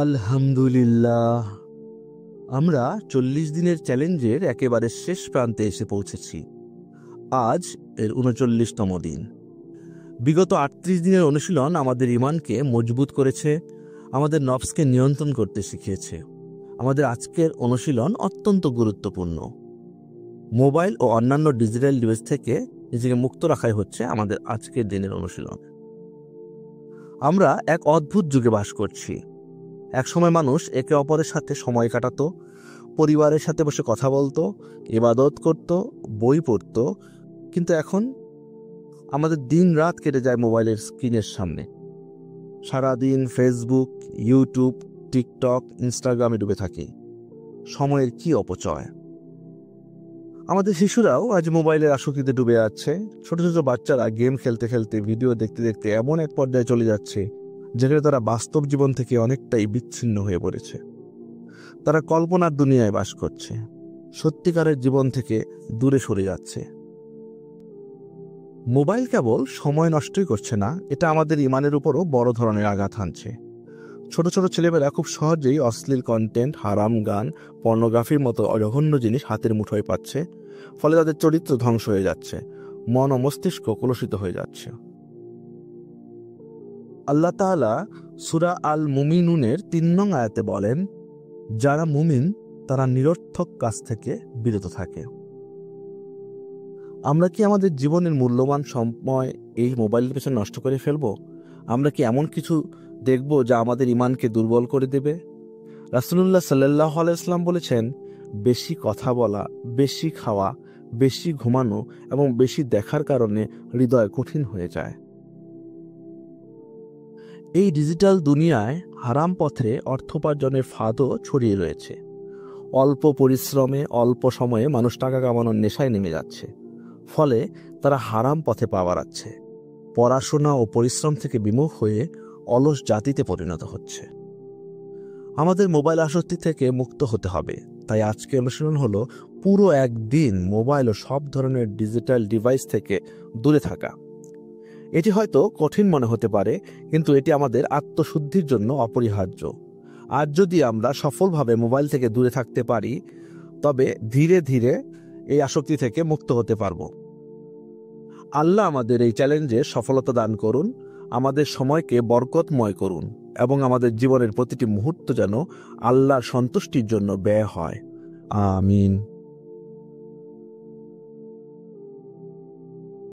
আলহামদুলিল্লাহ, আমরা 40 দিনের চ্যালেঞ্জের একেবারে শেষ প্রান্তে এসে পৌঁছেছি। আজ এর ৩৯তম দিন। বিগত ৩৮ দিনের অনুশীলন আমাদের ইমানকে মজবুত করেছে, আমাদের নফসকে নিয়ন্ত্রণ করতে শিখিয়েছে। আমাদের আজকের অনুশীলন অত্যন্ত গুরুত্বপূর্ণ। মোবাইল ও অন্যান্য ডিজিটাল ডিভাইস থেকে নিজেকে মুক্ত রাখাই হচ্ছে আমাদের আজকের দিনের অনুশীলন। আমরা এক অদ্ভুত যুগে বাস করছি। একসময় মানুষ একে অপরের সাথে সময় কাটাতো, পরিবারের সাথে বসে কথা বলতো, ইবাদত করত, বই পড়তো। কিন্তু এখন আমাদের দিন রাত কেটে যায় মোবাইলের স্ক্রিনের সামনে। সারাদিন ফেসবুক, ইউটিউব, টিকটক, ইনস্টাগ্রামে ডুবে থাকি। সময়ের কি অপচয়! আমাদের শিশুরাও আজ মোবাইলের আসক্তিতে ডুবে যাচ্ছে। ছোট ছোট বাচ্চারা গেম খেলতে খেলতে, ভিডিও দেখতে দেখতে এমন এক পর্যায়ে চলে যাচ্ছে যেখানে তারা বাস্তব জীবন থেকে অনেকটাই বিচ্ছিন্ন হয়ে পড়েছে। তারা কল্পনার দুনিয়ায় বাস করছে, সত্যিকারের জীবন থেকে দূরে সরে যাচ্ছে। মোবাইল কেবল সময় নষ্টই করছে না, এটা আমাদের ইমানের উপরও বড় ধরনের আঘাত হানছে। ছোট ছোট ছেলেমেয়েরা খুব সহজেই অশ্লীল কন্টেন্ট, হারাম গান, পর্নোগ্রাফির মতো জঘন্য জিনিস হাতের মুঠোয় পাচ্ছে। ফলে তাদের চরিত্র ধ্বংস হয়ে যাচ্ছে, মন ও মস্তিষ্ক কলুষিত হয়ে যাচ্ছে। আল্লাহ তাআলা সূরা আল মুমিনুনের ৩ নং আয়াতে বলেন, যারা মুমিন তারা নিরর্থক কাজ থেকে বিরত থাকে। আমরা কি আমাদের জীবনের মূল্যবান সময় এই মোবাইলের পেছনে নষ্ট করে ফেলব? আমরা কি এমন কিছু দেখব যা আমাদের ইমানকে দুর্বল করে দেবে? রাসূলুল্লাহ সাল্লাল্লাহু আলাইহি ওয়াসাল্লাম বলেছেন, বেশি কথা বলা, বেশি খাওয়া, বেশি ঘুমানো এবং বেশি দেখার কারণে হৃদয় কঠিন হয়ে যায়। এই ডিজিটাল দুনিয়ায় হারাম পথে অর্থোপার্জনের ফাঁদও ছড়িয়ে রয়েছে। অল্প পরিশ্রমে, অল্প সময়ে মানুষ টাকা কামানোর নেশায় নেমে যাচ্ছে। ফলে তারা হারাম পথে পা বাড়াচ্ছে, পড়াশোনা ও পরিশ্রম থেকে বিমুখ হয়ে অলস জাতিতে পরিণত হচ্ছে। আমাদের মোবাইল আসক্তি থেকে মুক্ত হতে হবে। তাই আজকের অনুশীলন হলো পুরো একদিন মোবাইল ও সব ধরনের ডিজিটাল ডিভাইস থেকে দূরে থাকা। এটি হয়তো কঠিন মনে হতে পারে, কিন্তু এটি আমাদের আত্মশুদ্ধির জন্য অপরিহার্য। আজ যদি আমরা সফলভাবে মোবাইল থেকে দূরে থাকতে পারি, তবে ধীরে ধীরে এই আসক্তি থেকে মুক্ত হতে পারব। আল্লাহ আমাদের এই চ্যালেঞ্জে সফলতা দান করুন, আমাদের সময়কে বরকতময় করুন এবং আমাদের জীবনের প্রতিটি মুহূর্ত যেন আল্লাহর সন্তুষ্টির জন্য ব্যয় হয়। আমিন।